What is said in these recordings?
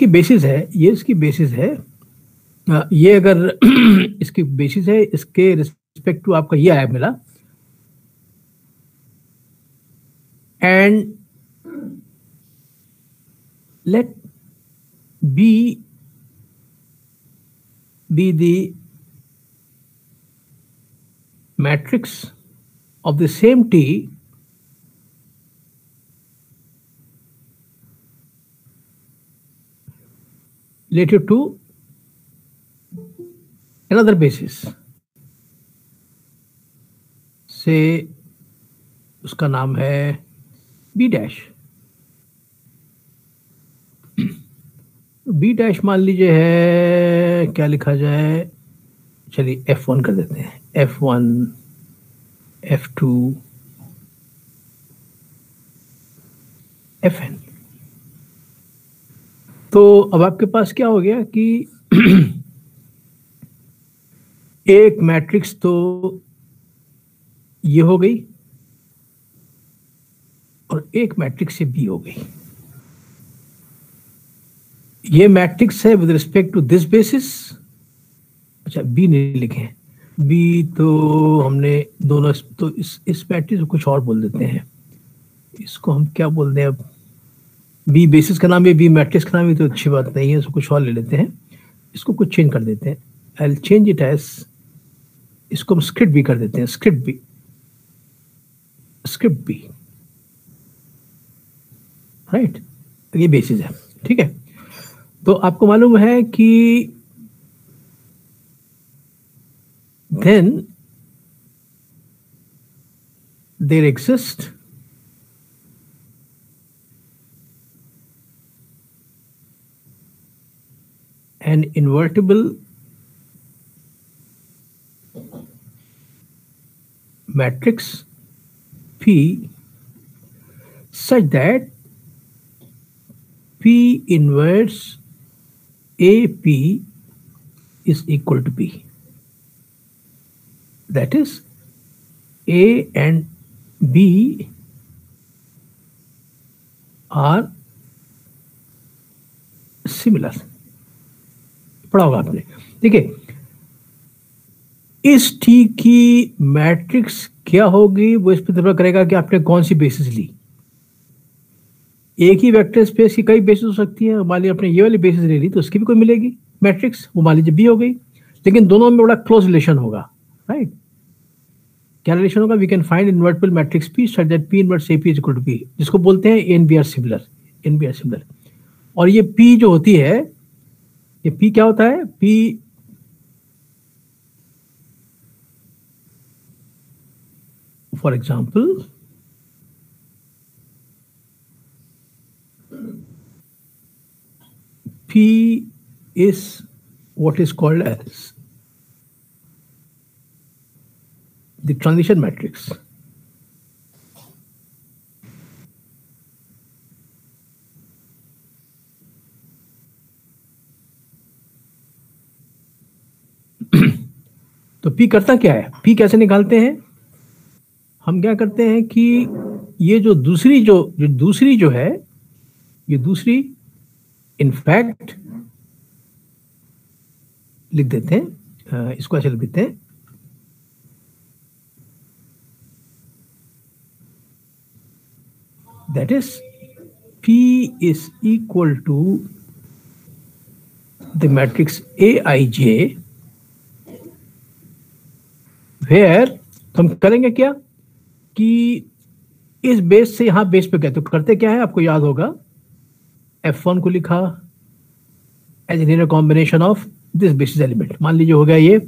इसकी बेसिस है, ये इसकी बेसिस है। ये अगर इसकी बेसिस है, इसके रिस्पेक्ट टू आपका ये आया मिला, and let B be the matrix of the same T related to another basis, say उसका नाम है B डैश। बी डैश मान लीजिए है, क्या लिखा जाए, चलिए F1 कर देते हैं, F1 F2 Fn। तो अब आपके पास क्या हो गया कि एक मैट्रिक्स तो ये हो गई और एक मैट्रिक्स से बी हो गई। ये मैट्रिक्स है with respect to this basis. अच्छा, बी नहीं लिखे, बी तो हमने दोनों, तो इस मैट्रिक्स को कुछ और बोल देते हैं, इसको हम क्या बोल दें अब, बी बेसिस का नाम है, बी मैट्रिक्स का नाम है, तो अच्छी बात नहीं है, इसको कुछ और ले लेते हैं, इसको कुछ चेंज कर देते हैं। I will change it as, इसको हम स्क्रिप्ट बी कर देते हैं, script B, script B, right, ये बेसिस है, ठीक है। तो आपको मालूम है कि then there exists an invertible matrix P such that P inverse AP is equal to B. That is, A and B are similar. पढ़ा होगा आपने, ठीक है। इस टी की मैट्रिक्स क्या होगी वो इस पर निर्भर करेगा कि आपने कौन सी बेसिस ली। एक ही वेक्टर स्पेस की कई बेसिस हो सकती है, मान लीजिए आपने ये वाली बेसिस ले ली तो उसकी भी कोई मिलेगी मैट्रिक्स, वो मान लीजिए बी हो गई, लेकिन दोनों में बड़ा क्लोज रिलेशन होगा, राइट। क्या रिलेशन होगा, we can find invertible matrix P such that P inverse A P is equal to P, जिसको बोलते हैं and B are similar, and B are similar. और ये पी जो होती है, ये पी क्या होता है, P for example P is what is called as the transition matrix. तो P करता क्या है, P कैसे निकालते हैं, हम क्या करते हैं कि ये जो दूसरी जो है, ये दूसरी इनफैक्ट लिख देते हैं, इसको ऐसे लिख देते हैं, that is P is equal to the matrix Aij, where हम करेंगे क्या कि इस बेस से यहां बेस पे गए तो करते क्या है, आपको याद होगा, F1 को लिखा as a linear combination of this basis element. मान लीजिए हो गया ये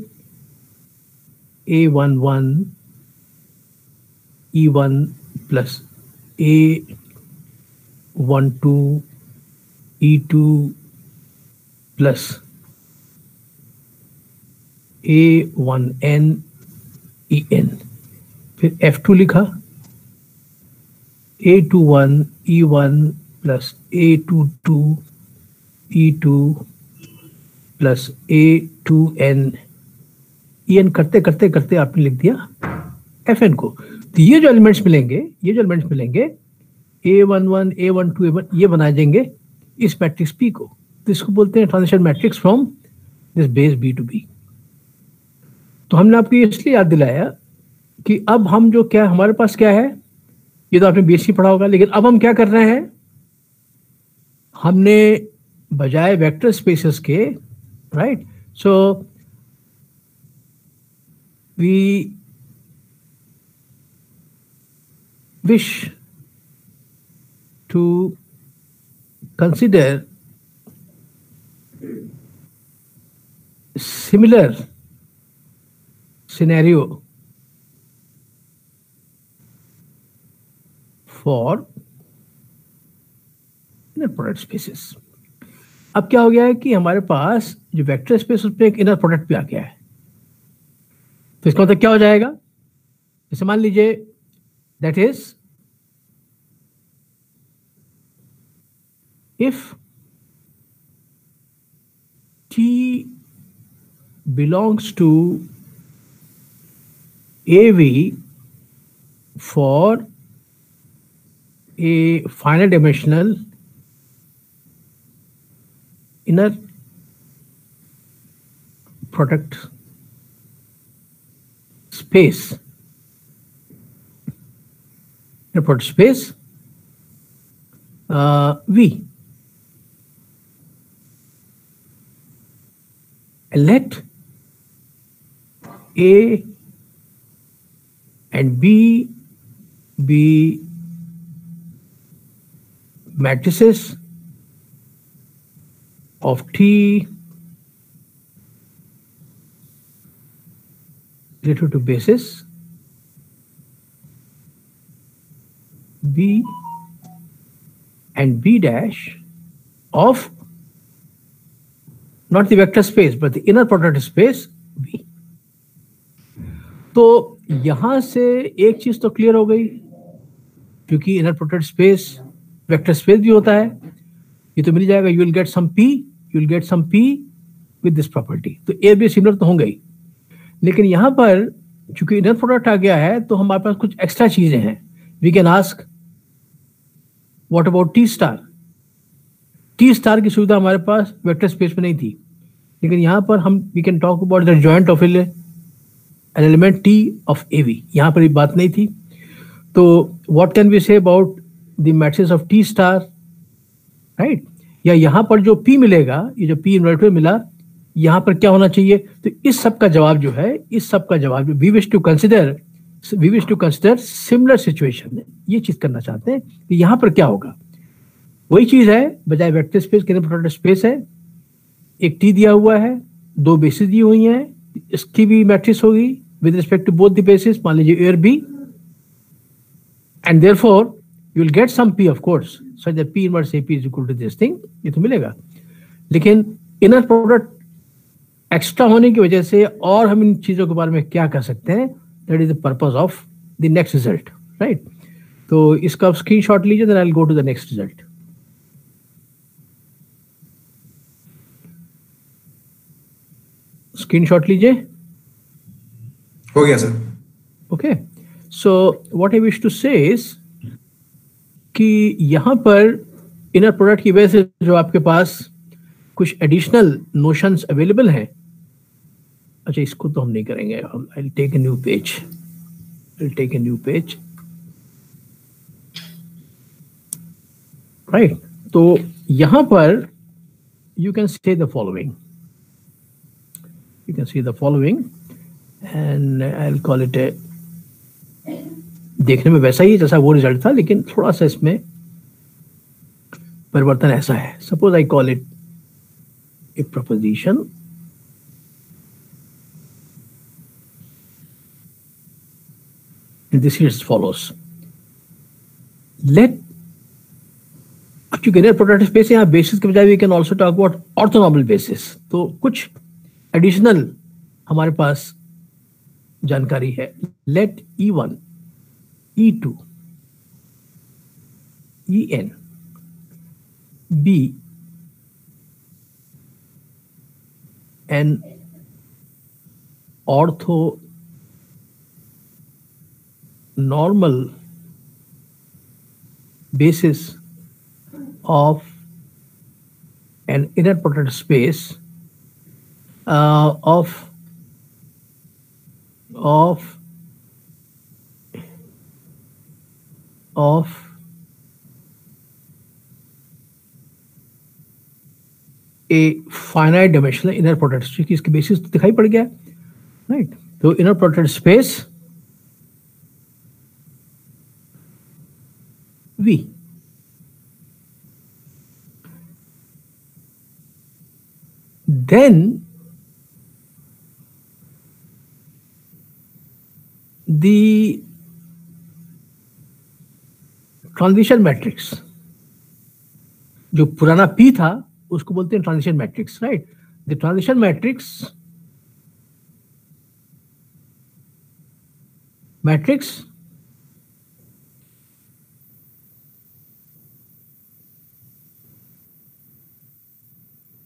A11 E1 plus A12 E2 plus A1n En, फिर F2 लिखा A21 E1 plus A22 E2 plus A2n En, करते करते करते आपने लिख दिया Fn को। तो ये जो एलिमेंट्स मिलेंगे, A11 A12 A1, ये बना देंगे इस मैट्रिक्स P को। तो इसको बोलते हैं transition matrix from this base B to B. तो हमने आपको इसलिए याद दिलाया कि अब हम जो क्या हमारे पास क्या है, ये तो आपने बीएससी पढ़ा होगा, लेकिन अब हम क्या कर रहे हैं, हमने बजाय वेक्टर स्पेसेस के, right, so we wish to consider similar scenario for inner product spaces। अब क्या हो गया है कि हमारे पास जो वेक्टर स्पेस उसमें एक इनर प्रोडक्ट भी आ गया है। तो इसका मतलब क्या हो जाएगा, जैसे मान लीजिए that is if T belongs to AV for a finite dimensional inner product space, inner product space V, let A and B be matrices of T relative to basis B and B dash of not the vector space but the inner product space V। तो यहां से एक चीज तो clear हो गई, क्योंकि inner product space vector space भी होता है, ये तो मिल जाएगा, you will get some P, you will get some P with this property, तो ए बी सिमिलर तो होंगे ही। लेकिन यहां पर चूंकि इनर प्रोडक्ट आ गया है तो हमारे पास कुछ एक्स्ट्रा चीजें हैं। We can ask what about T star. T star की सुविधा हमारे पास वेक्टर स्पेस में नहीं थी, लेकिन यहां पर हम we can talk about the joint of an element T of A V, यहां पर ये बात नहीं थी। तो what can we say about the matrix of T star, right, या यहां पर जो पी मिलेगा, ये जो पी इन्वर्टर मिला, यहां पर क्या होना चाहिए। तो इस सब का जवाब जो है, इस सब का जवाब we wish to consider similar situation, ये चीज करना चाहते हैं कि यहां पर क्या होगा। वही चीज है, बजाय वेक्टर स्पेस के प्रोडक्ट स्पेस है, एक टी दिया हुआ है, दो बेसिस दी हुई हैं, इसकी भी मैट्रिक्स होगी with respect to both the basis, मान लीजिए ए और B, and therefore you will get some P of course such that P inverse AP is equal to this thing, ये तो मिलेगा। लेकिन इनर प्रोडक्ट एक्स्ट्रा होने की वजह से और हम इन चीजों के बारे में क्या कर सकते हैं, that is the purpose of the next result, right. तो इसका स्क्रीनशॉट लीजिए, then I will go to the next result. Screenshot लीजिए, हो गया sir. Okay, so what I wish to say is कि यहां पर इनर प्रोडक्ट की वजह से जो आपके पास कुछ एडिशनल नोशंस अवेलेबल हैं। अच्छा, इसको तो हम नहीं करेंगे, I will take a new page, right. तो यहां पर you can say the following, you can see the following and I'll call it a, देखने में वैसा ही जैसा वो रिजल्ट था, लेकिन थोड़ा सा इसमें परिवर्तन ऐसा है। Suppose I call it a proposition, this is follows, let, अब चूंकि इनर प्रोडक्ट स्पेस यहाँ बेसिस के बजाय we can also talk about orthonormal basis, तो कुछ एडिशनल हमारे पास जानकारी है। Let E1, E2, En be an orthonormal basis of an inner product space of a finite dimensional inner product space. इसकी बेसिस तो दिखाई पड़ गया, राइट? तो inner product space V, then the transition matrix, जो पुराना P था उसको बोलते हैं transition matrix, right? The transition matrix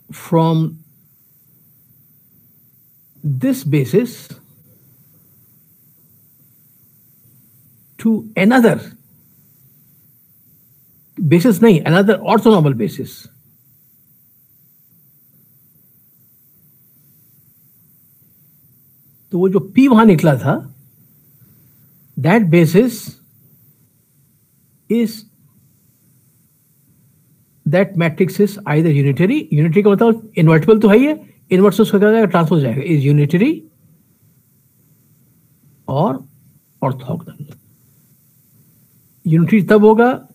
from this basis to another basis, नहीं, another orthonormal basis. तो वो जो P वहां निकला था, that basis is, that matrix is either unitary, unitary का मतलब invertible तो है ही है, inverse उसका क्या जाएगा, ट्रांसपोज जाएगा, is unitary और ऑर्थोगोनल. यूनिटरी तब होगा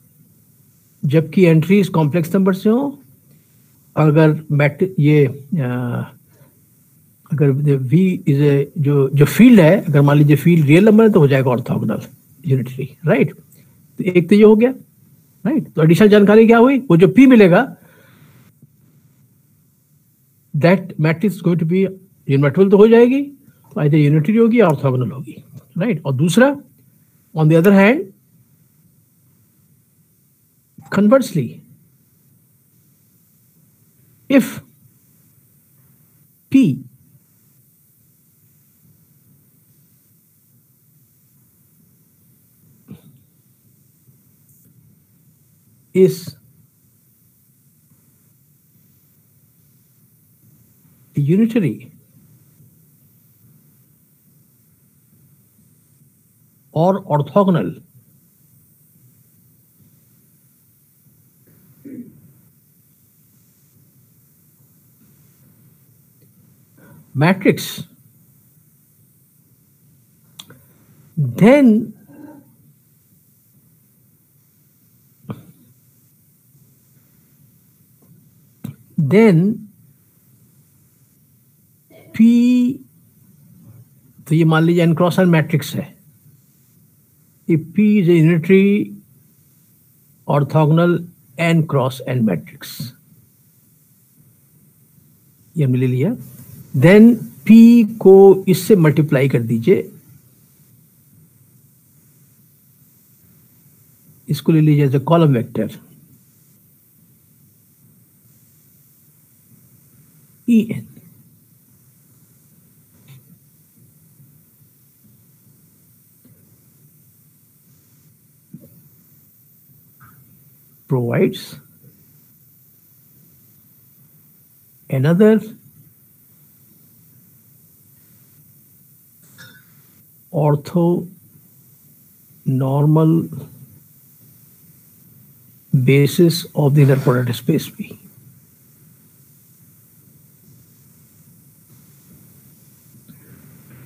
जबकि एंट्रीज कॉम्प्लेक्स नंबर से हो, और अगर ये अगर V इज ए जो फील्ड है, अगर मान लीजिए फील्ड रियल नंबर है तो हो जाएगा ऑर्थोगोनल यूनिटरी, राइट? तो एक तो ये हो गया, राइट? तो एडिशनल जानकारी क्या हुई, वो जो P मिलेगा that matrix going to be invertible तो हो जाएगी, तो आइदर यूनिटरी होगी या ऑर्थोगोनल होगी, राइट? और दूसरा, on the other hand, conversely, if P is unitary or orthogonal, matrix, then P, तो ये मान लीजिए n क्रॉस n मैट्रिक्स है, if P is a unitary orthogonal n cross n matrix, ये हमने ले लिया, देन P को इससे मल्टीप्लाई कर दीजिए, इसको ले लीजिए as a column vector En. Provides another orthonormal basis of the inner product space P.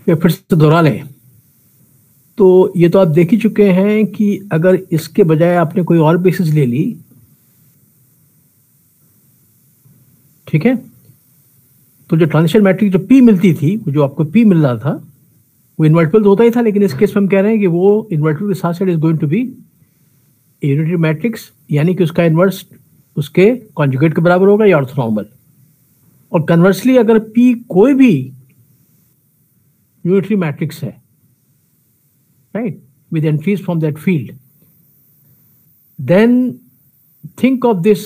फिर से दोहरा लें, तो ये तो आप देख ही चुके हैं कि अगर इसके बजाय आपने कोई और बेसिस ले ली, ठीक है, तो जो ट्रांजिशन मैट्रिक्स जो P मिलती थी, वो जो आपको P मिल रहा था, वो इन्वर्टिबल तो होता ही था, लेकिन इस केस में हम कह रहे हैं कि वो इन्वर्टिबल के साथ साथ is going to be unitary matrix, यानी कि उसका इन्वर्स उसके कॉन्जुगेट के बराबर होगा या ऑर्थोनॉर्मल. और कन्वर्सली अगर P कोई भी यूनिटरी मैट्रिक्स है, right, with entries from that field, then think of this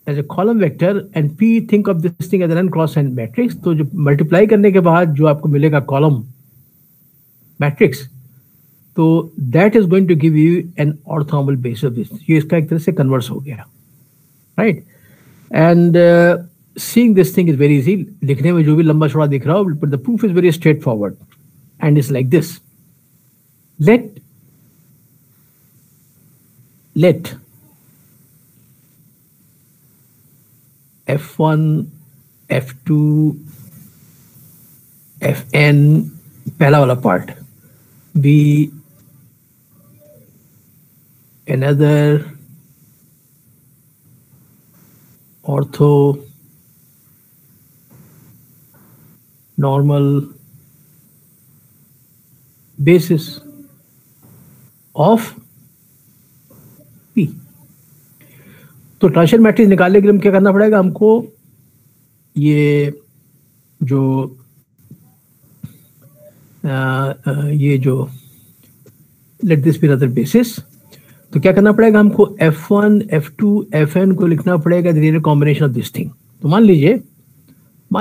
as a column vector and P think of this thing as an n cross n matrix. तो जो multiply करने के बाद जो आपको मिलेगा कॉलम मैट्रिक्स, तो that is going to give you an orthonormal basis of this. ये इसका एक तरह से कन्वर्स हो गया, right? And seeing this thing is very easy. लिखने में जो भी लंबा चौड़ा दिख रहा हो, but the proof is very straightforward, and it's like this. Let f1, f2, fn, पहला वाला part, be another ortho normal basis of P. तो ट्रांजिशन मैट्रिक्स निकालने के लिए हम क्या करना पड़ेगा? हमको ये जो let this be another basis, तो क्या करना पड़ेगा हमको? f1, f2, fn को लिखना पड़ेगा the linear combination of this thing. तो मान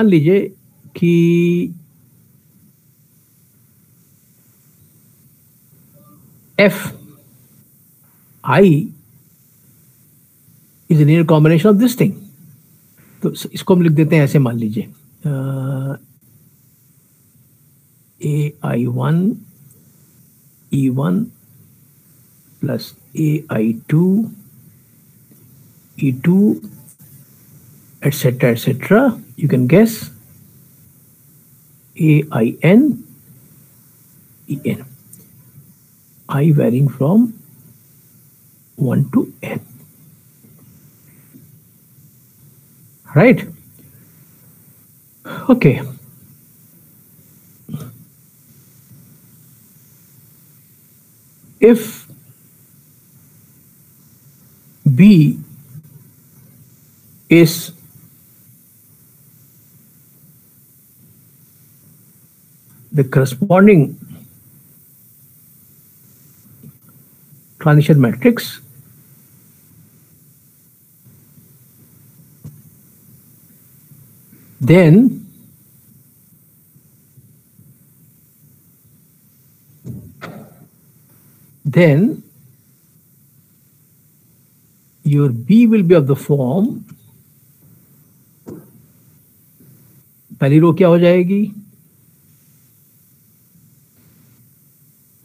लीजिए कि f I is a linear combination of this thing. तो इसको हम लिख देते हैं ऐसे, मान लीजिए ai1 e1 plus ai2 e2 etc. You can guess ain en, I varying from 1 to n. Right? Okay. If B is the corresponding transition matrix, then your B will be of the form, पहली रो क्या हो जाएगी?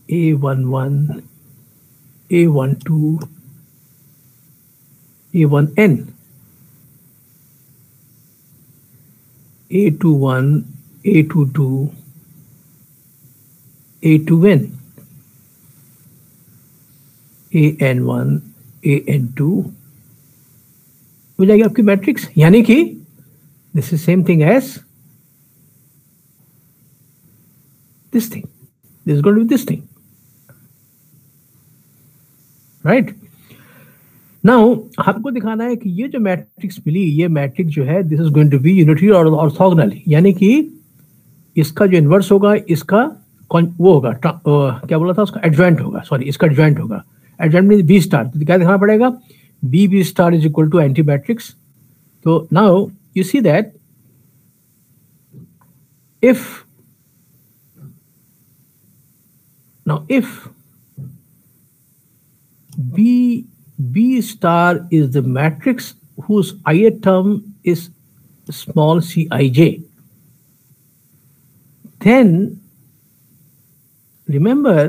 A11, A12, A1n, A21, A22, A2n, an1, an2 हो जाएगी आपकी matrix. यानी कि this is same thing as this thing, this is going to be this thing. Right? Now आपको दिखाना है कि ये जो मैट्रिक्स मिली, ये मैट्रिक्स जो है this is going to be unitary और ऑर्थोगोनल, यानी कि इसका जो इन्वर्स होगा इसका वो होगा, क्या बोला था उसका, एडजॉइंट होगा. सॉरी, इसका एडजॉइंट होगा. Adjoint mean B star. तो क्या दिखाना पड़ेगा? B star is equal to anti matrix. तो now you see that if B star is the matrix whose ith term is small cij, then remember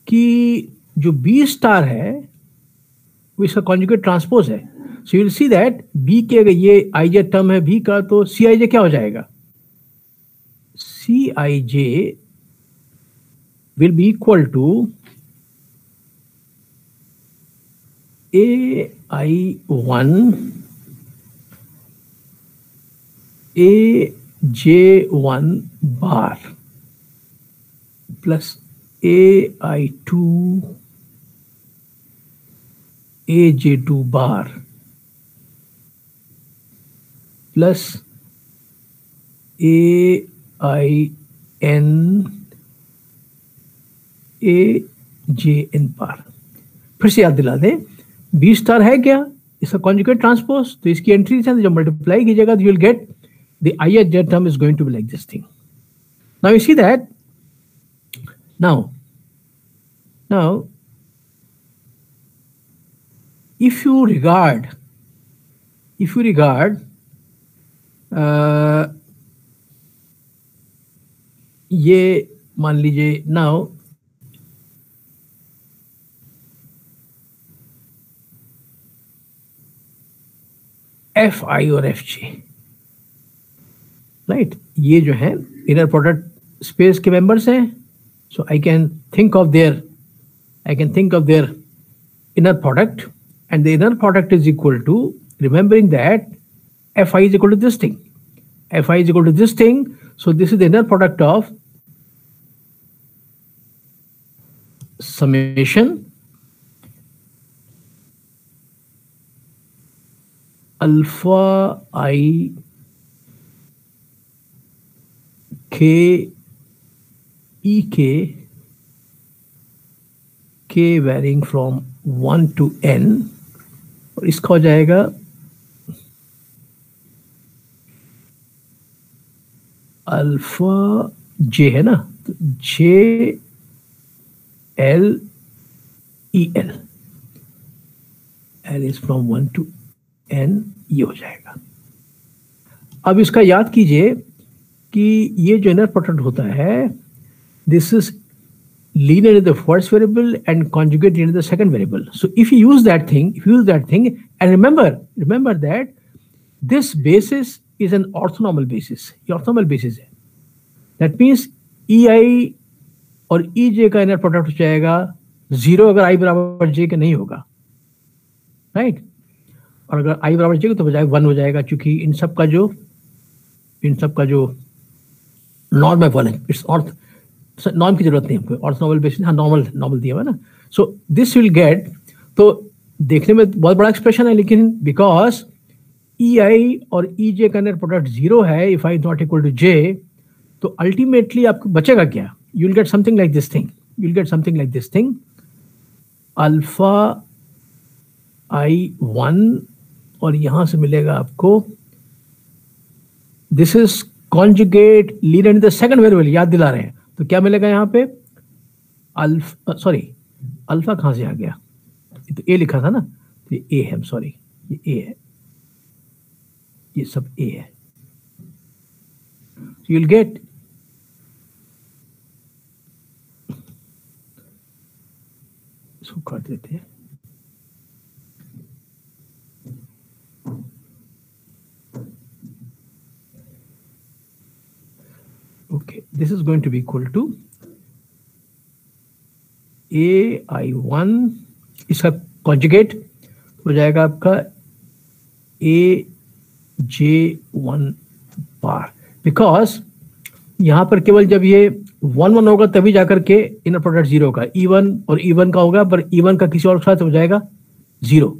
कि जो B star है वो इसका कॉन्जुगेट ट्रांसपोज है. So you will see that B के अगर ये ij टर्म है B का, तो Cij क्या हो जाएगा? Cij will be equal to ai1 aj1 bar plus ai2 aj2 bar plus ain ajn bar. फिर से याद दिला दें, बी स्टार है क्या? इसका कॉन्जुगेट ट्रांसपोज. तो इसकी एंट्रीज है, जब मल्टीप्लाई कीजिएगा तो you will get the ith term is going to be like this thing. Now you see that now if you regard if you regard ये मान लीजिए नाउ एफ आई और एफ जी, राइट, ये जो है inner product space के members हैं. So I can think of their inner product, and the inner product is equal to, remembering that Fi is equal to this thing. Fi is equal to this thing. So this is the inner product of summation alpha I k e k varying from 1 to n, और इसका हो जाएगा alpha जे है ना, तो J L E L, L is from 1 to n, ये हो जाएगा. अब इसका याद कीजिए कि ये जो इनर प्रोडक्ट होता है, this is linear in the first variable and conjugate in the second variable. So if you use that thing, and remember that this basis is an orthonormal basis. ये orthonormal basis है. That means EI और EJ का inner product हो जाएगा 0 अगर I बराबर J के नहीं होगा, right? और अगर I बराबर J के तो बजाय 1 हो जाएगा, क्योंकि इन सब का जो नॉर्म है 1 है. इट्स ऑर्थ, नॉर्म की जरूरत नहीं हमको, ऑर्थोनॉर्मल बेसिस, हाँ नॉर्मल दिया हुआ है ना. सो दिस विल गेट, तो देखने में बहुत बड़ा एक्सप्रेशन है, लेकिन बिकॉज ई आई और ई जे का इनर प्रोडक्ट 0 है, if I not equal to J, तो अल्टीमेटली आपको बचेगा क्या? You will get something like this thing, alpha I 1, और यहां से मिलेगा आपको, this is conjugate linear in the second variable, याद दिला रहे हैं. तो क्या मिलेगा यहाँ पे? अल्फा, सॉरी अल्फा कहाँ से आ गया? ये तो ए लिखा था ना, तो ये ए है, सॉरी ये ए है, ये सब ए है. यू विल गेट इसको काट देते हैं. Okay, this is going to be equal to AI1, इसका कॉन्जुगेट हो जाएगा आपका AJ1 बार, बिकॉज यहां पर केवल जब ये 1 होगा तभी जाकर के इनर प्रोडक्ट 0 का E1 और E1 का होगा, पर E1 का किसी और के साथ हो जाएगा 0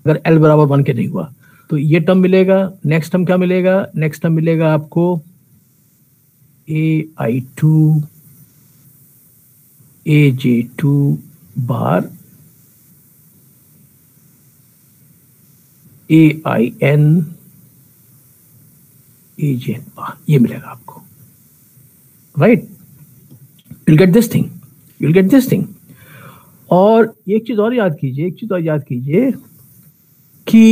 अगर L बराबर 1 के नहीं हुआ. तो ये टर्म मिलेगा. नेक्स्ट टर्म क्या मिलेगा? नेक्स्ट टर्म मिलेगा आपको AI2 AJ2 बार AIN AJN बार, ये मिलेगा आपको, right? you'll get this thing. और एक चीज और याद कीजिए कि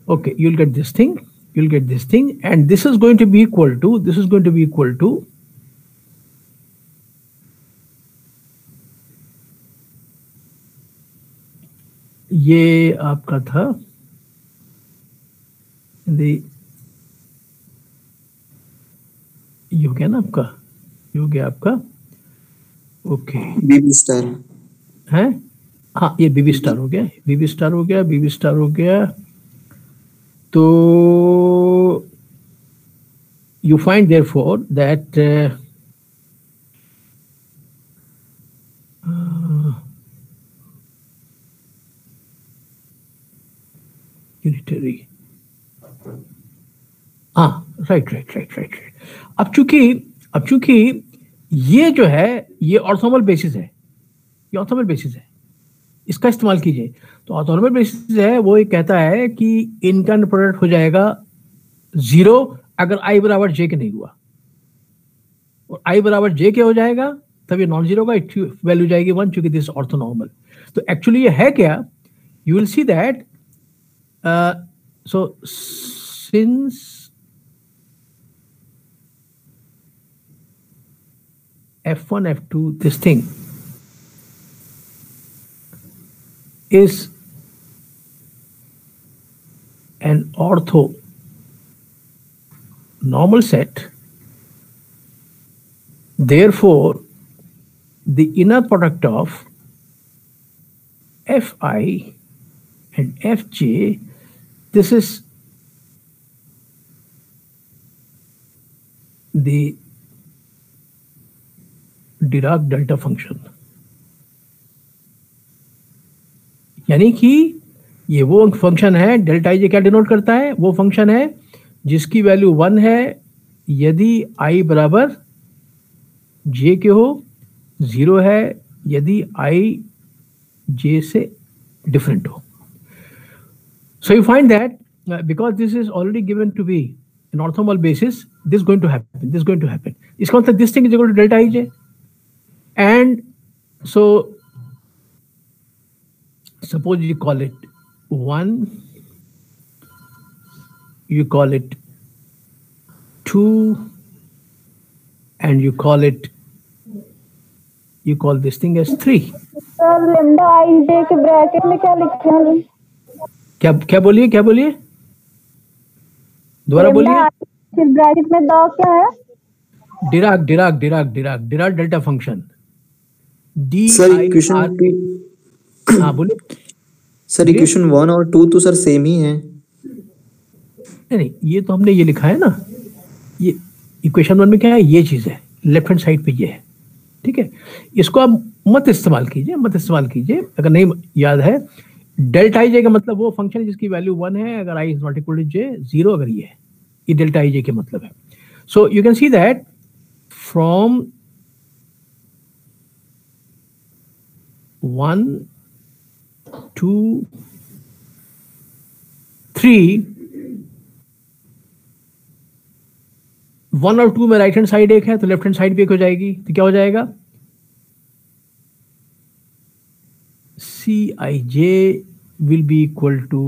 okay, you'll get this thing, and this is going to be equal to ये आपका था ये हो गया ना आपका, ओके, बीबी स्टार है, हाँ ये बीबी स्टार हो गया. तो you find therefore that unitary, right. अब चूंकि ये जो है ये ऑर्थोनॉर्मल बेसिस है, इसका इस्तेमाल कीजिए. तो ऑर्थोनॉर्मल बेसिस है, वो ये कहता है कि इनका प्रोडक्ट हो जाएगा 0 अगर I बराबर J के नहीं हुआ, और I बराबर J के हो जाएगा तब ये नॉन जीरो का वैल्यू जाएगी 1, चूंकि दिस ऑर्थोनॉर्मल. तो एक्चुअली ये है क्या? you will see that so since F1, F2, this thing is an ortho normal set, therefore the inner product of Fi and Fj, this is the Dirac delta function, यानी कि ये वो function है, delta आई जे क्या denote करता है, वो function है जिसकी वैल्यू 1 है यदि आई बराबर जे के हो, 0 है यदि आई जे से डिफरेंट हो. So you find that because this is already given to be an orthonormal basis, this is going to happen, this is going to happen. इसका मतलब this thing is equal to delta ij, and so suppose you call it 1, you call it 2, and you call this thing as 3. Sir lambda I J के bracket में क्या लिखे हैं? क्या बोलिए दोबारा बोलिए. ब्रैकेट में दो क्या है? Dirac delta function. Sir equation 2. हाँ बोलिए सर इक्वेशन 1 और 2 तो सर सेम ही है. नहीं, ये तो हमने ये लिखा है ना, ये इक्वेशन 1 में क्या है, ये चीज है लेफ्ट हैंड साइड पे ये है. ठीक है, इसको आप मत इस्तेमाल कीजिए अगर नहीं याद है. डेल्टा आई जे का मतलब वो फंक्शन है जिसकी वैल्यू 1 है अगर I is not equal to जे, 0 अगर ये है, ये डेल्टा आई जे के मतलब है. So you can see that from 1, 2, 3, 1 और 2 में राइट हैंड साइड एक है तो लेफ्ट हैंड साइड भी एक हो जाएगी. तो क्या हो जाएगा, Cij will be equal to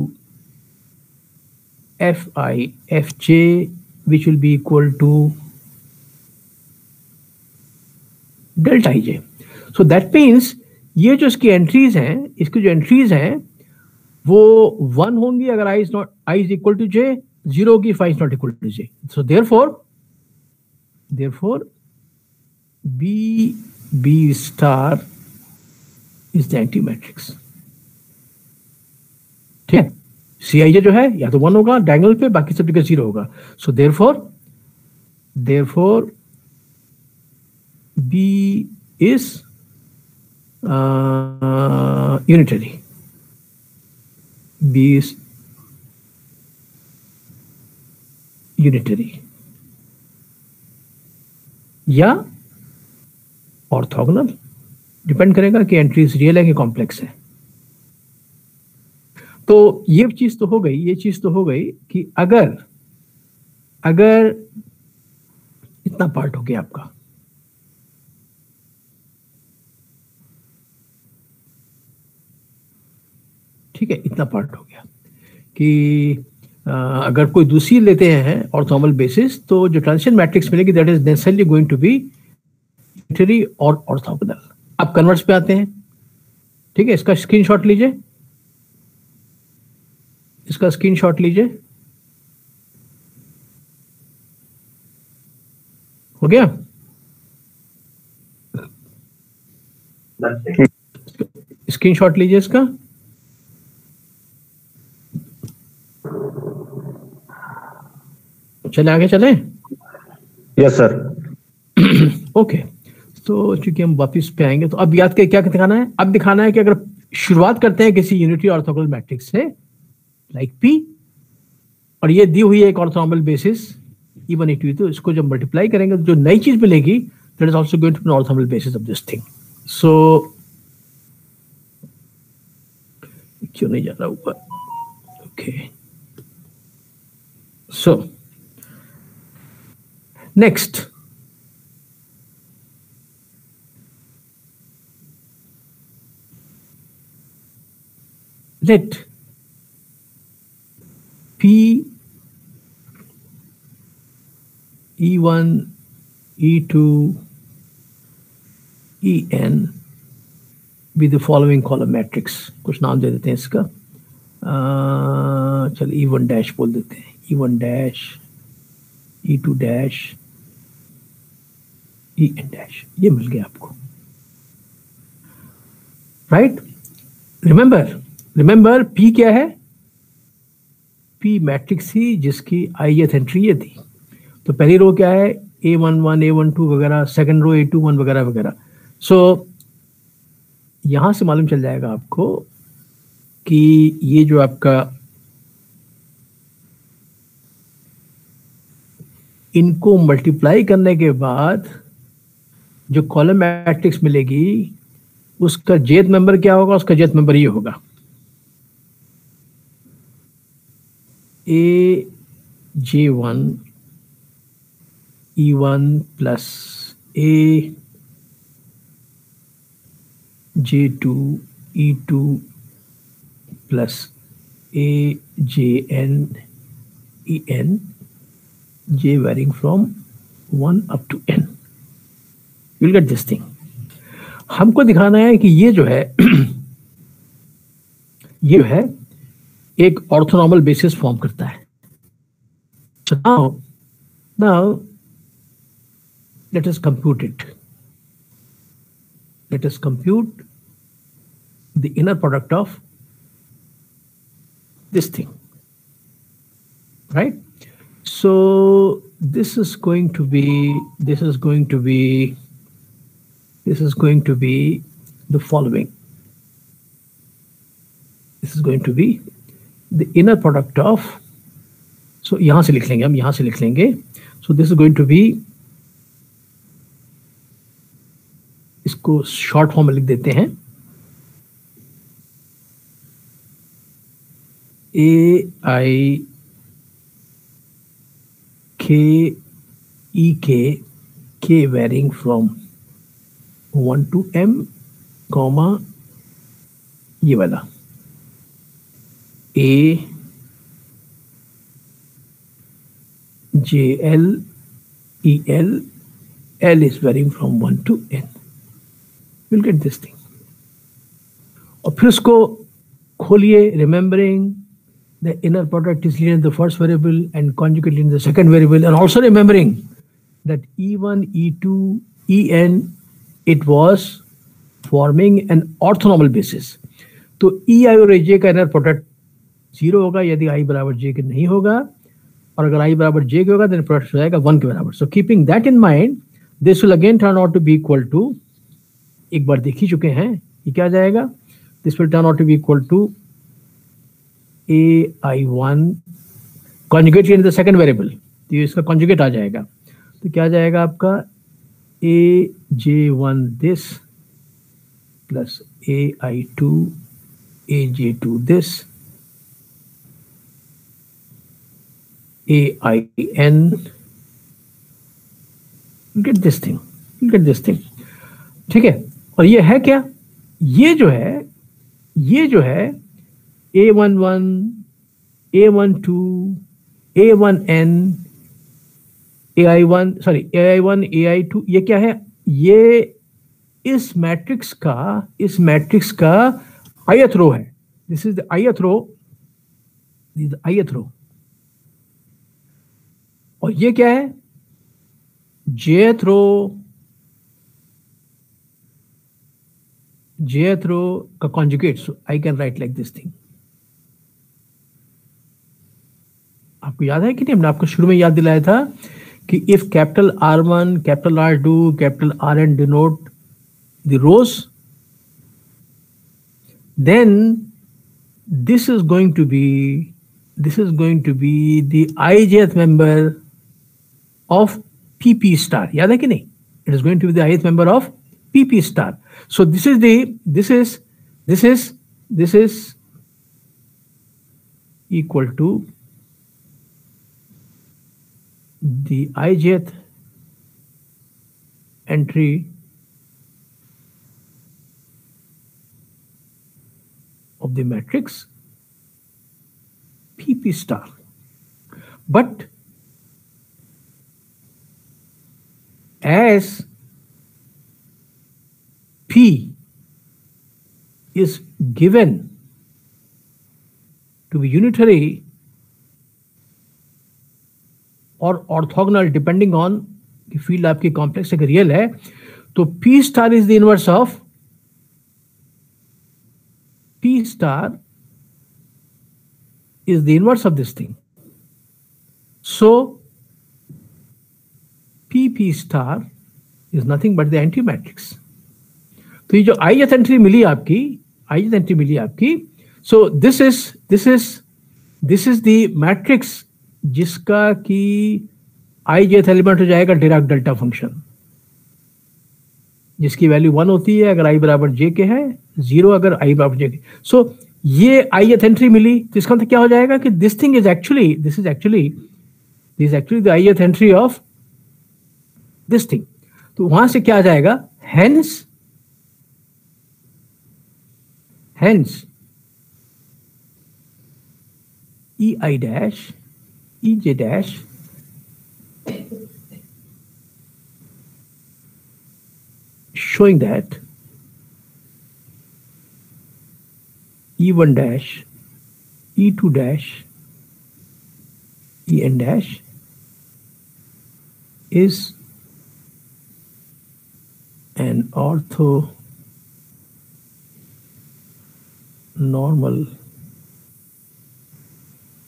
Fi Fj, which will be equal to delta ij. So that means ये जो इसकी एंट्रीज हैं वो 1 होंगी अगर i is equal to j, 0 होगी if i is not equal to j. So therefore B star is the anti matrix. ठीक है, Cij जो है या तो 1 होगा डायगोनल पे, बाकी सब जगह 0 होगा. सो therefore B is unitary. B is unitary या ऑर्थोगोनल, डिपेंड करेगा कि एंट्रीज रियल है कि कॉम्प्लेक्स है. तो ये चीज तो हो गई कि अगर इतना पार्ट हो गया आपका, ठीक है, इतना पार्ट हो गया कि अगर कोई दूसरी लेते हैं ऑर्थोगोनल बेसिस तो जो ट्रांजिशन मैट्रिक्स मिलेगी that is necessarily going to be unitary और ऑर्थोगोनल. अब कन्वर्स पे आते हैं. ठीक है, इसका स्क्रीनशॉट लीजिए, हो गया. स्क्रीनशॉट लीजिए इसका. चले आगे चले. Yes sir. ओके, तो चूंकि हम वापस पे आएंगे तो अब याद के क्या दिखाना है, अब दिखाना है कि अगर शुरुआत करते हैं किसी यूनिटरी ऑर्थोगोनल मैट्रिक्स से लाइक P और ये दी हुई है एक ऑर्थोगोनल बेसिस E1 तो इसको जब मल्टीप्लाई करेंगे तो जो नई चीज मिलेगी that is also going to be an orthogonal basis of this thing. So क्यों नहीं जा रहा ऊपर. Okay, so next let P E1 E2 En be the following column matrix. कुछ नाम दे देते हैं इसका, चलिए E1 डैश बोल देते हैं, E1 dash E2 dash En dash, ये मिल गया आपको, राइट। रिमेंबर P क्या है? P मैट्रिक्स थी जिसकी ith एंट्री ये थी। तो पहली रो क्या है? A11 A12 वगैरह, सेकंड रो A21 वगैरह वगैरह। सो यहां से मालूम चल जाएगा आपको कि ये जो आपका इनको मल्टीप्लाई करने के बाद जो कॉलम मैट्रिक्स मिलेगी उसका jth मेंबर क्या होगा? उसका jth मेंबर ये होगा, AJ1 E1 plus AJ2 E2 plus AJN En, J varying from 1 up to n. You'll get this thing. हमको दिखाना है कि ये जो है ये है एक ऑर्थोनॉर्मल बेसिस फॉर्म करता है। So now let us compute it. Let us compute the inner product of this thing, right? So this is going to be the following. This is going to be the inner product of, so यहां से लिख लेंगे हम, यहां से लिख लेंगे। So this is going to be, इसको शॉर्ट फॉर्म में लिख देते हैं, AI K EK, K varying from 1 to M, comma ये वाला A JL EL, L is varying from 1 to N. You'll get this thing. और फिर उसको खोलिए, remembering the inner product is linear in the first variable and conjugate linear in the second variable, and also remembering that E1 E2 En, it was forming an orthonormal basis. तो EI और AJ का inner product 0 होगा यदि I बराबर J के नहीं होगा, और अगर I बराबर J के होगा तो प्रोडक्ट हो जाएगा 1 के बराबर। So keeping that in mind, this will again turn out to be equal to, एक बार देख ही चुके हैं, ये क्या जाएगा? This will turn out to be equal to AI1 conjugate in the second variable, तो इसका कॉन्जुगेट आ जाएगा। तो क्या जाएगा आपका? AJ1 this plus AI2 AJ2 this AIN, get this thing, ठीक है। और ये है क्या? ये जो है A11 A12 A1N AI1 AI1 AI2, ये क्या है? ये इस मैट्रिक्स का ith रो है। दिस इज द ith रो, और ये क्या है? jth रो का conjugate. So I can right like this thing. आपको याद है कि नहीं? हमने आपको शुरू में याद दिलाया था कि if capital R1 capital R2 capital Rn denote the rows, then this is going to be the ijth member of PP star. याद है कि नहीं? It is going to be the ith member of PP star. So this is equal to the ijth entry of the matrix PP star. But as P is given to be unitary और orthogonal depending on कि field आपकी complex अगर real है, तो P star is the inverse of P star is the inverse of this thing. So PP star is nothing but the entry matrix. तो ये जो ith entry मिली आपकी, so this is the matrix जिसका कि ith element हो जाएगा Dirac delta function, जिसकी value 1 होती है अगर i बराबर j के है, 0 अगर i बराबर j के. सो ये ith एंट्री मिली, तो इसका मतलब क्या हो जाएगा कि this is actually the ith entry of this thing. तो वहां से क्या आ जाएगा, hence ei dash ej dash showing that E1 dash, E2 dash, En dash is an orthonormal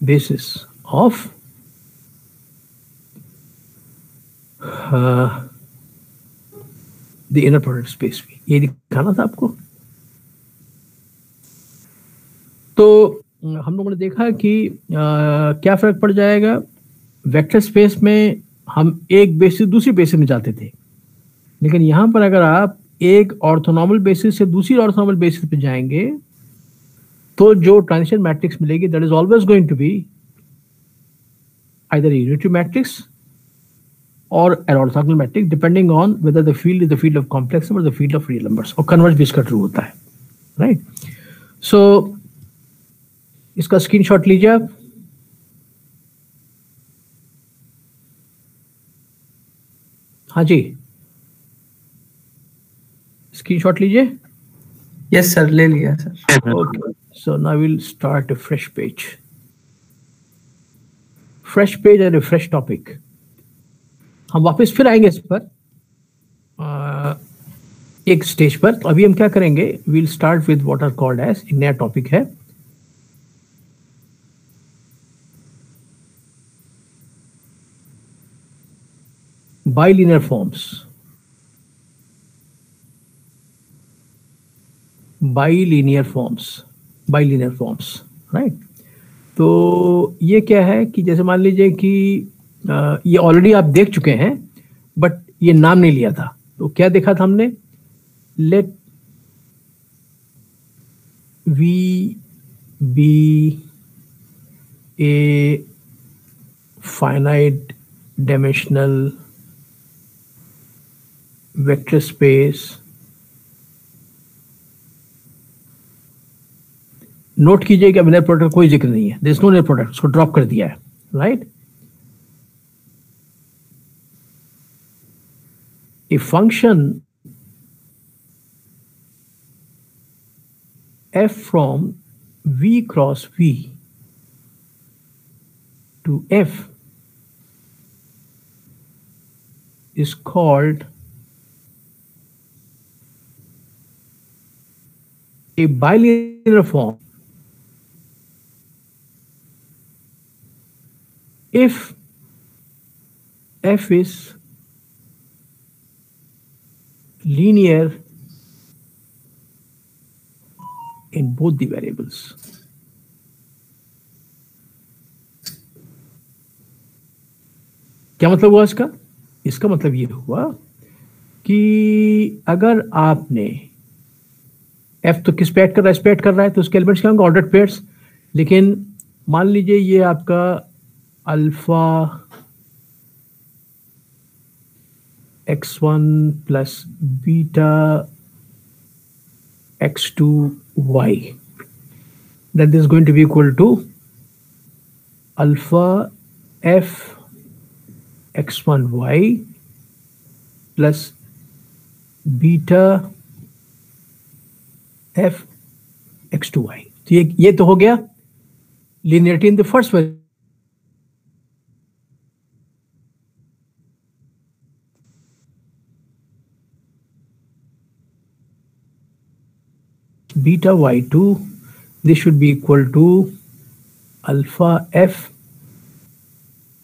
basis of the inner product space. ये दिखाना था आपको. तो हम लोगों ने देखा कि क्या फर्क पड़ जाएगा. वेक्टर स्पेस में हम एक बेसिस दूसरी बेसिस में जाते थे, लेकिन यहां पर अगर आप एक ऑर्थोनॉर्मल बेसिस से दूसरी ऑर्थोनॉर्मल बेसिस पे जाएंगे तो जो ट्रांजिशन मैट्रिक्स मिलेगी that is always going to be either unitary matrix और an orthogonal matrix, depending on whether the field is the field of complex number, the field of real numbers, और converse भी इसका true होता है. Right. सो इसका screenshot लीजिए आप. हाँ जी, स्क्रीनशॉट लीजिए. यस सर, ले लिया sir. Okay, so now will start a fresh page and a fresh topic. हम वापस फिर आएंगे इस पर एक स्टेज पर. तो अभी हम क्या करेंगे, we'll start with what are called as, एक नया टॉपिक है bilinear forms. Bilinear forms, right? तो ये क्या है कि जैसे मान लीजिए कि ये ऑलरेडी आप देख चुके हैं, बट ये नाम नहीं लिया था. तो क्या देखा था हमने, let V be a finite dimensional vector space. Note कीजिएगा बिना प्रोडक्ट कोई जिक्र नहीं है, there is no inner product, उसको ड्रॉप कर दिया है. Right. A function f from V cross V to f is called a bilinear form if f is linear in both the variables. क्या मतलब हुआ इसका? इसका मतलब ये हुआ कि अगर आपने f तो किस पे ऐड कर रहा है, इस पे ऐड कर रहा है, तो उसके एलिमेंट्स क्या होंगे, ऑर्डर्ड पेयर्स. लेकिन मान लीजिए ये आपका alpha x1 plus beta x2 y, that is going to be equal to alpha F x1y plus beta F x2y। तो ये तो हो गया linearity in the first variable. Beta y2, this should be equal to alpha f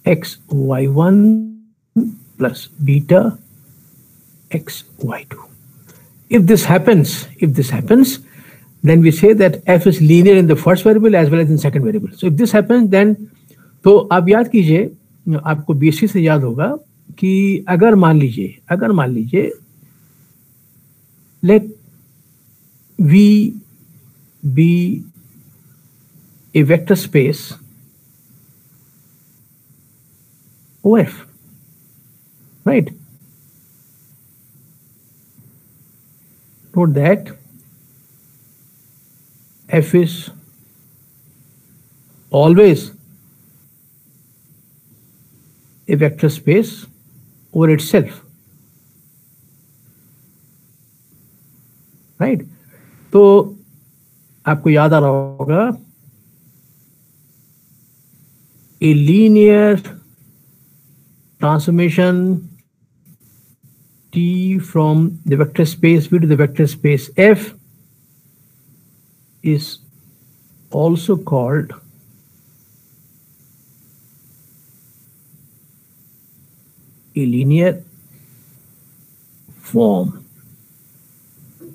x y1 plus beta x y2. If this happens, then we say that f is linear in the first variable as well as in second variable. So if this happens, then तो आप याद कीजिए, आपको BSc से याद होगा कि अगर मान लीजिए let V be a vector space OF, right? Note that F is always a vector space over itself, right? तो आपको याद आ रहा होगा a linear transformation T from the vector space V to the vector space F is also called a linear form,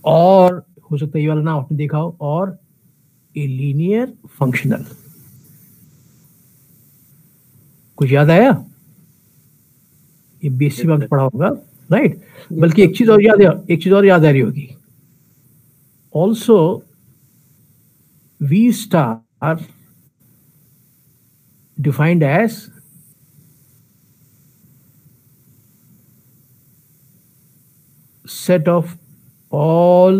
और हो सकता है ये वाला ना आपने देखा हो, और ए लीनियर फंक्शनल। कुछ याद आया? ये बेसिक में पढ़ा होगा, राइट? बल्कि एक चीज और याद आ रही होगी, also V star defined as set of all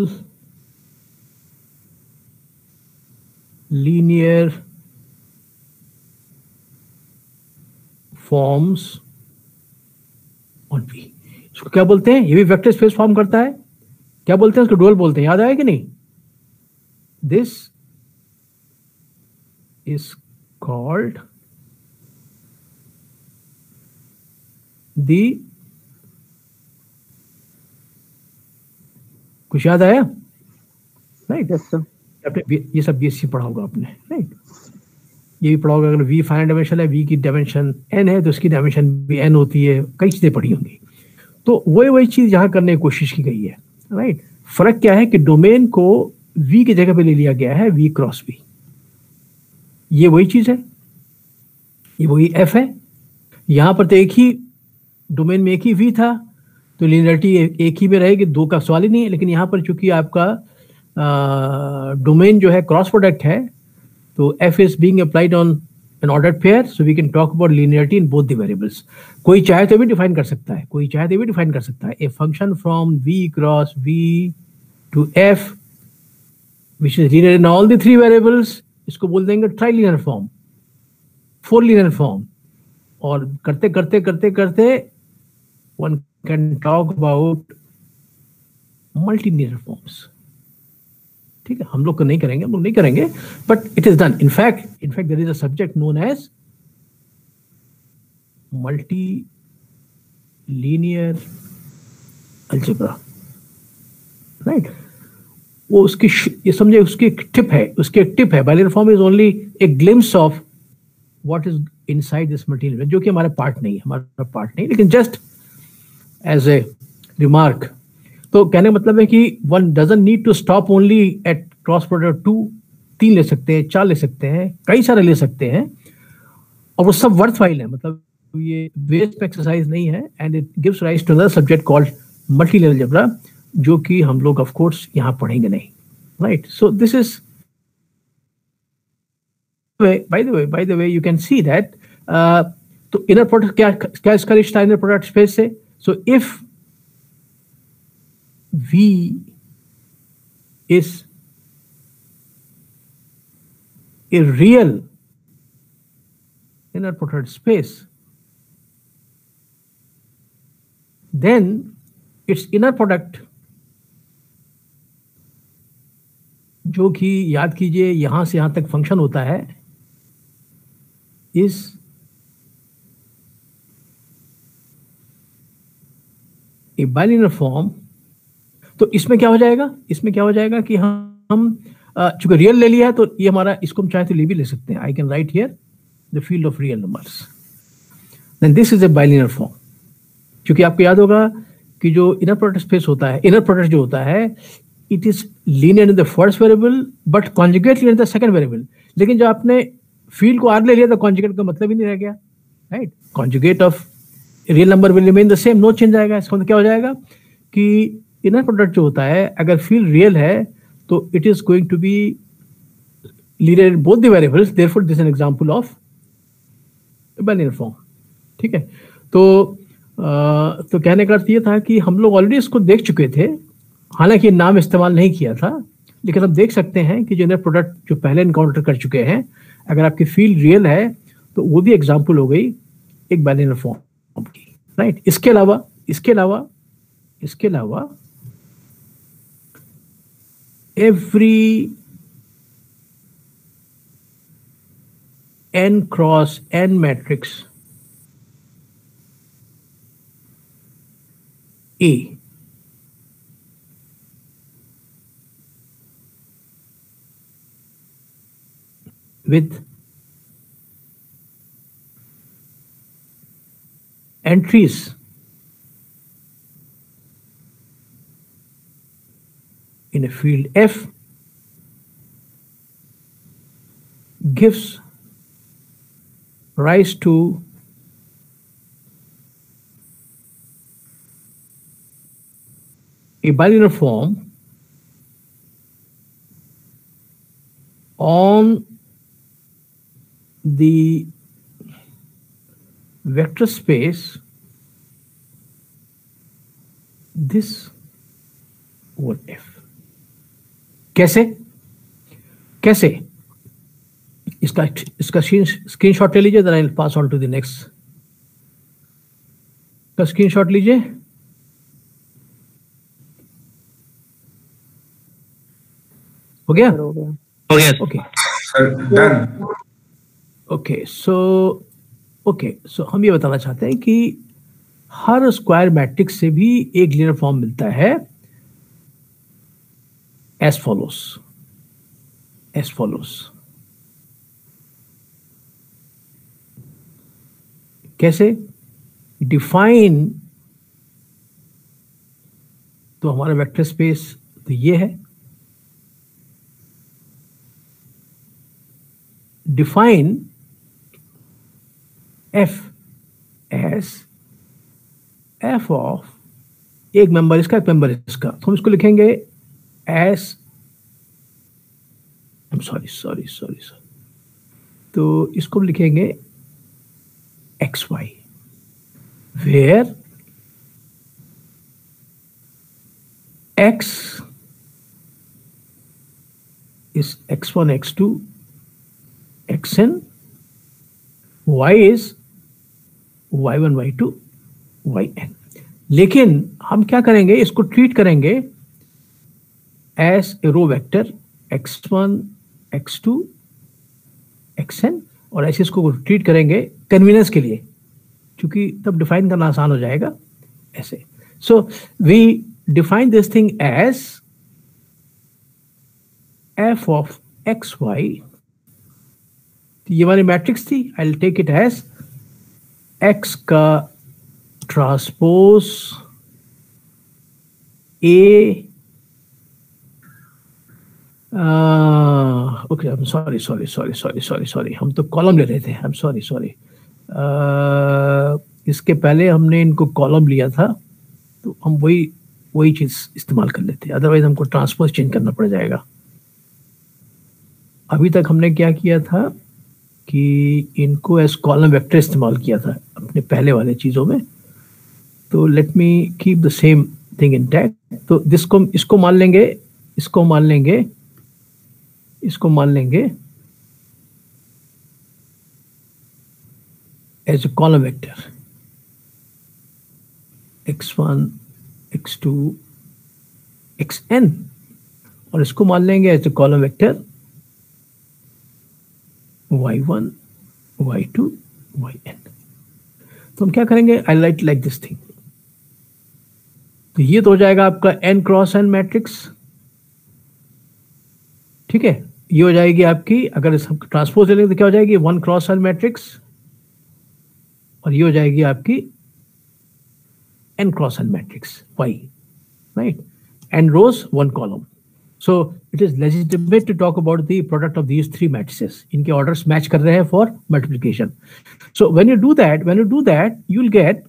linear forms on V। इसको क्या बोलते हैं? ये भी वेक्टर स्पेस फॉर्म करता है। क्या बोलते हैं उसको? डुअल बोलते हैं। याद आया कि नहीं? दिस इज कॉल्ड दी, कुछ याद आया? राइट, आपने ये सब बीएससी पढ़ा होगा आपने, राइट? ये भी पढ़ा होगा। अगर वी फाइनाइट डायमेंशन है, वी की डायमेंशन n है, तो उसकी डायमेंशन भी n होती है। कई चीजें पढ़ी होंगी। तो वही चीज यहाँ करने की कोशिश की गई है, राइट? फर्क क्या है कि डोमेन को v की जगह पे ले लिया गया है, v क्रॉस v। ये वही चीज है, ये वही f है। यहाँ पर तो एक ही डोमेन में एक ही v था, तो लिनियरिटी एक ही में रहेगी, दो का सवाल ही नहीं है। लेकिन यहाँ पर चूंकि आपका डोमेन जो है क्रॉस प्रोडक्ट है, तो f is being applied on an ordered pair, so we can talk about linearity in both the variables. कोई चाहे तो भी डिफाइन कर सकता है, a function from v cross v to f which is linear in all the three variables, इसको बोल देंगे ट्राइलिनियर फॉर्म, फोर लिनियर फॉर्म। और करते करते one can talk about multilinear forms। ठीक है, हम लोग नहीं करेंगे, but it is done. In fact there is a subject known as multilinear algebra, right? वो उसकी ये समझे, उसकी एक टिप है। Bilinear form is only a glimpse of what is inside this multilinear, जो कि हमारा पार्ट नहीं, लेकिन जस्ट एज ए रिमार्क। तो कहने का मतलब है कि one doesn't need to stop only at cross product 2, 3 ले सकते हैं, 4 ले सकते हैं, कई सारे ले सकते हैं, और वो सब वर्थवाइल है। मतलब ये वेस्ट एक्सरसाइज नहीं है, and it gives rise to another subject called multilinear algebra, जो कि हम लोग ऑफ कोर्स यहाँ पढ़ेंगे नहीं, right? So this is by the way you can see that तो इनर प्रोडक्ट क्या इसका रिश्ता इनर प्रोडक्ट स्पेस से? So if V is a real inner product space, then its inner product, जो कि याद कीजिए यहां से यहां तक फंक्शन होता है, इज ए बाइलिनियर फॉर्म। तो इसमें क्या हो जाएगा, इसमें क्या हो जाएगा कि हम चूंकि रियल ले लिया है तो ये हमारा, इसको हम चाहे तो ले भी ले सकते हैं। I can write here the field of real numbers, then this is a bilinear form. क्योंकि आपको याद होगा कि जो इनर प्रोडक्ट स्पेस होता है, इनर प्रोडक्ट जो होता है, it is linear in the first variable but conjugate linear in the second variable. लेकिन जब आपने फील्ड को आर ले लिया तो कॉन्जुगेट का मतलब ही नहीं रह गया, right. Conjugate of real number will remain the same, no change आएगा। इसका मतलब क्या हो जाएगा कि इनर प्रोडक्ट जो होता है, अगर फील्ड रियल है तो it is going to be linear in both the variables, therefore this is an example of bilinear form. ठीक है, तो कहने का अर्थ ये था कि हम लोग ऑलरेडी इसको देख चुके थे, हालांकि नाम इस्तेमाल नहीं किया था, लेकिन हम देख सकते हैं कि जो इनर प्रोडक्ट जो पहले इनकाउंटर कर चुके हैं, अगर आपकी फील्ड रियल है तो वो भी एग्जांपल हो गई एक बाइलिनियर फॉर्म की, राइट। इसके अलावा every n cross n matrix A with entries in a field F gives rise to a binomial form on the vector space this over F। कैसे इसका स्क्रीनशॉट ले लीजिए, then I will pass on to the next. का screenshot लीजिए। हो गया? Okay done. Okay so हम ये बताना चाहते हैं कि हर स्क्वायर मैट्रिक्स से भी एक लीनियर फॉर्म मिलता है एज फॉलोस। कैसे डिफाइन, तो हमारा वेक्टर स्पेस तो ये है, define F S F of एक मेंबर इसका, एक मेंबर इसका, तो हम इसको लिखेंगे एस, आई एम सॉरी, तो इसको हम लिखेंगे xy, where x is x1 x2 xn, y is y1 y2 yn। लेकिन हम क्या करेंगे, इसको ट्रीट करेंगे as a row vector x1 x2 xn, और ऐसे इसको ट्रीट करेंगे कन्वीनियंस के लिए, क्योंकि तब डिफाइन करना आसान हो जाएगा ऐसे। So we define this thing as F of X Y. ये हमारी मैट्रिक्स थी, I will take it as X का transpose A, okay, I am sorry, हम तो कॉलम ले रहे थे, आई एम सॉरी। इसके पहले हमने इनको कॉलम लिया था, तो हम वही चीज इस्तेमाल कर लेते, अदरवाइज हमको ट्रांसपोज चेंज करना पड़ जाएगा। अभी तक हमने क्या किया था कि इनको एज कॉलम वेक्टर इस्तेमाल किया था अपने पहले वाले चीजों में, तो let me keep the same thing intact. तो इसको मान लेंगे as a column vector, x1, x2, xn, और इसको मान लेंगे as a column vector y1, y2, yn। तो हम क्या करेंगे, I write like this thing. तो ये तो हो जाएगा आपका n क्रॉस n मैट्रिक्स, ठीक है। ये हो जाएगी आपकी, अगर इस ट्रांसपोज ले लेंगे तो क्या हो जाएगी, 1 क्रॉस n मैट्रिक्स, और ये हो जाएगी आपकी n cross n matrix y, right, n rows 1 column. So it is legitimate to talk about the product of these 3 matrices. इनके orders match कर रहे हैं for multiplication. So when you do that, you'll get,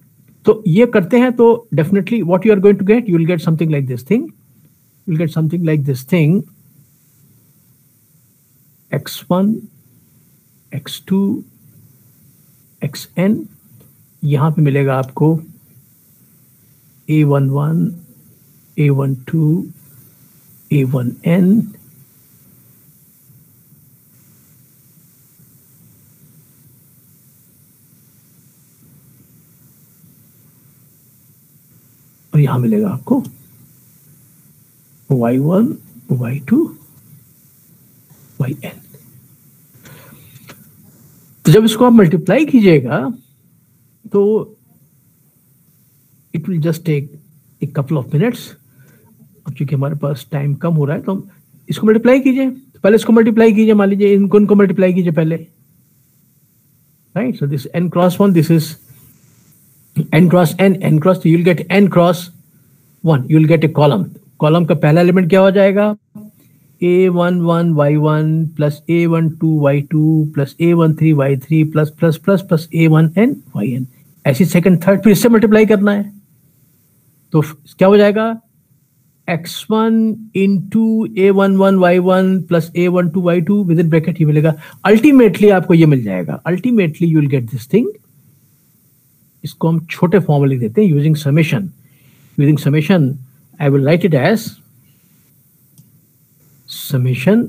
तो ये करते हैं तो definitely what you are going to get, you will get something like this thing. You'll get something like this thing. x1, x2, xn, यहाँ पे मिलेगा आपको a11, a12, a1n, और यहां मिलेगा आपको y1, y2, yn। तो जब इसको आप मल्टीप्लाई कीजिएगा तो it will just take a couple of minutes. अब चूंकि हमारे पास टाइम कम हो रहा है तो हम इसको मल्टीप्लाई कीजिए, तो पहले इसको मल्टीप्लाई कीजिए, मान लीजिए इनको मल्टीप्लाई कीजिए पहले, right. So this n cross 1, this is n cross n cross, you will gate n cross 1, you will gate A column. Column का पहला एलिमेंट क्या हो जाएगा, a11 y1 plus a12 y2 plus a13 y3 plus plus plus plus a1n yn। ऐसी second third फिर इससे multiply करना है, तो क्या हो जाएगा, x1 into a11 y1 plus a12 y2 with in bracket, ये मिलेगा। अल्टीमेटली आपको ये मिल जाएगा, ultimately you will get this thing. इसको हम छोटे फॉर्म में लिख देते हैं, using summation I will write it as summation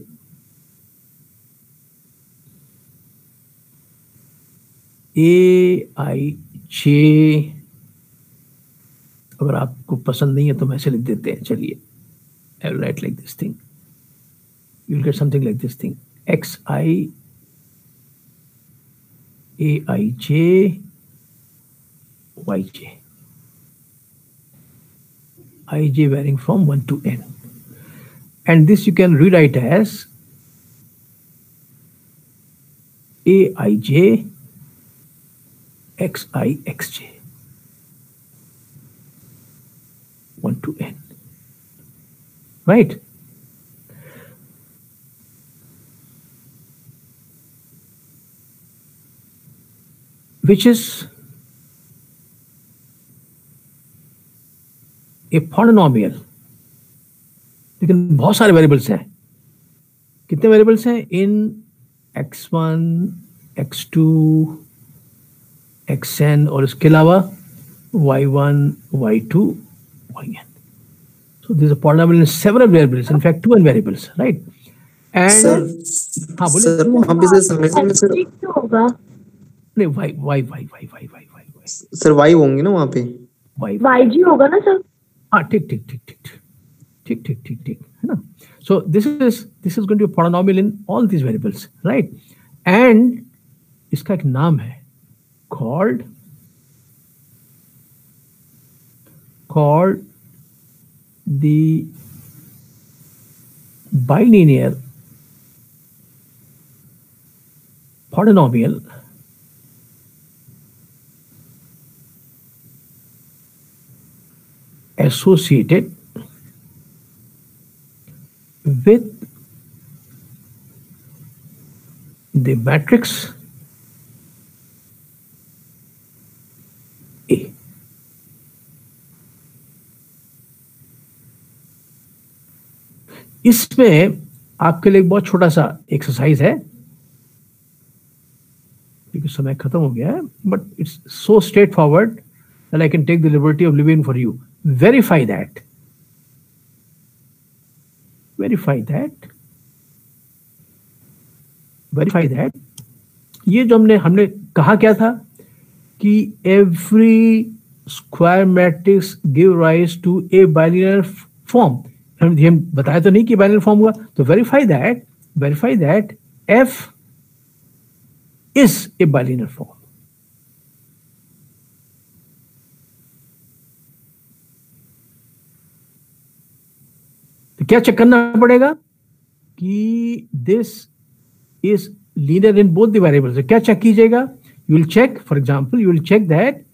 aij, अगर आपको पसंद नहीं है तो मैं ऐसे लिख देते हैं, चलिए, आई will right like this thing, you will get something like this thing, xi aij yj, ij varying from 1 to n, and this you can rewrite as aij xi xj 1 to n, right? Which is a polynomial, लेकिन बहुत सारे variables हैं। कितने variables हैं, इन x1, x2, xn, और इसके अलावा y1, y2, yn. So there's a polynomial in several variables, in fact 2n variables, right? And हाँ बोलिए सर वहाँ पे सर समेशन में सर होगा, नहीं y सर y होंगे ना वहाँ पे, yg होगा ना सर। हाँ ठीक है ना। So this is going to be a polynomial in all these variables, right? And इसका एक नाम है called the bilinear polynomial associated with the matrix A. इसमें आपके लिए एक बहुत छोटा सा एक्सरसाइज है, क्योंकि समय खत्म हो गया है, but it's so straightforward that I can take the liberty of leaving for you. Verify that. ये जो हमने कहा क्या था कि every square matrix give rise to a bilinear form. हम बताया तो नहीं कि बाइलिनियर फॉर्म हुआ, तो verify that F is a bilinear form. तो क्या चेक करना पड़ेगा कि this is linear in both the variables. क्या चेक कीजिएगा? You will check, for example you will check that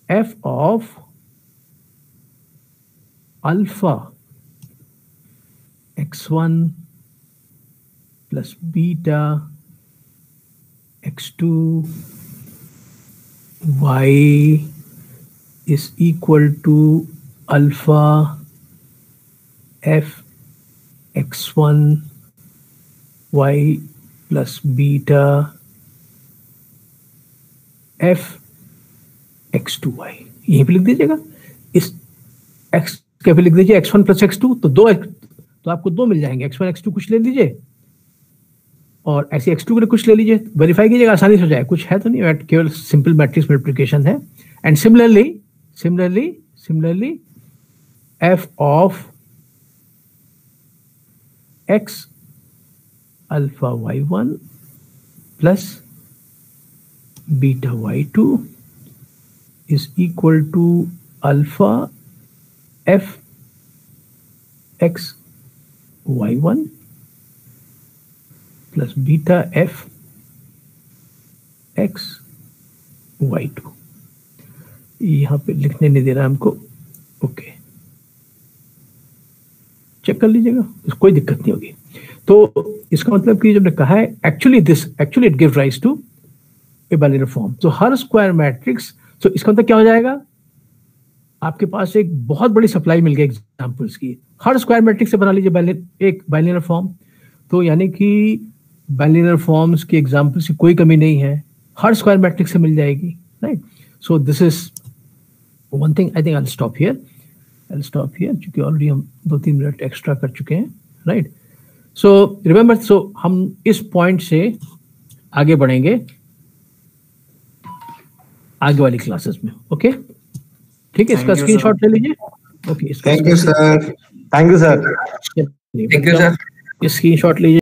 f of alpha x1 plus beta x2 y is equal to alpha f x1 y plus beta f x2y। यहीं पे लिख दीजिएगा, इस x के पे लिख दीजिए x1 प्लस x2, तो तो आपको 2 मिल जाएंगे। x1 x2 कुछ ले लीजिए और ऐसे x2 के लिए कुछ ले लीजिए, वेरीफाई कीजिएगा, आसानी से हो जाए। कुछ है तो नहीं, केवल सिंपल मैट्रिक्स मल्टीप्लिकेशन है। And similarly f of x alpha y1 plus beta y2 is equal to alpha f x y1 plus beta f x y2। यहां पे लिखने नहीं दे रहा हमको, ओके, चेक कर लीजिएगा, कोई दिक्कत नहीं होगी। तो इसका मतलब कि जब ने कहा है actually it give rise to a bilinear form. तो हर स्क्वायर मैट्रिक्स, तो इसका मतलब क्या हो जाएगा? आपके पास एक बहुत बड़ी सप्लाई मिल गई एग्जांपल्स की। हर स्क्वायर मैट्रिक्स से बना लीजिए एक बाइलिनियर फॉर्म। तो यानी कि बाइलिनियर फॉर्म्स की एग्जांपल्स की कोई कमी नहीं है, हर स्क्वायर मैट्रिक्स से मिल जाएगी, right. So this is one thing. I think I will stop here क्योंकि ऑलरेडी हम 2-3 मिनट एक्स्ट्रा कर चुके हैं, राइट। सो रिमेंबर, सो हम इस पॉइंट से आगे बढ़ेंगे आगे वाली क्लासेस में, ओके, ठीक है। इसका स्क्रीनशॉट ले लीजिए, okay. Thank you sir. Screenshot लीजिए।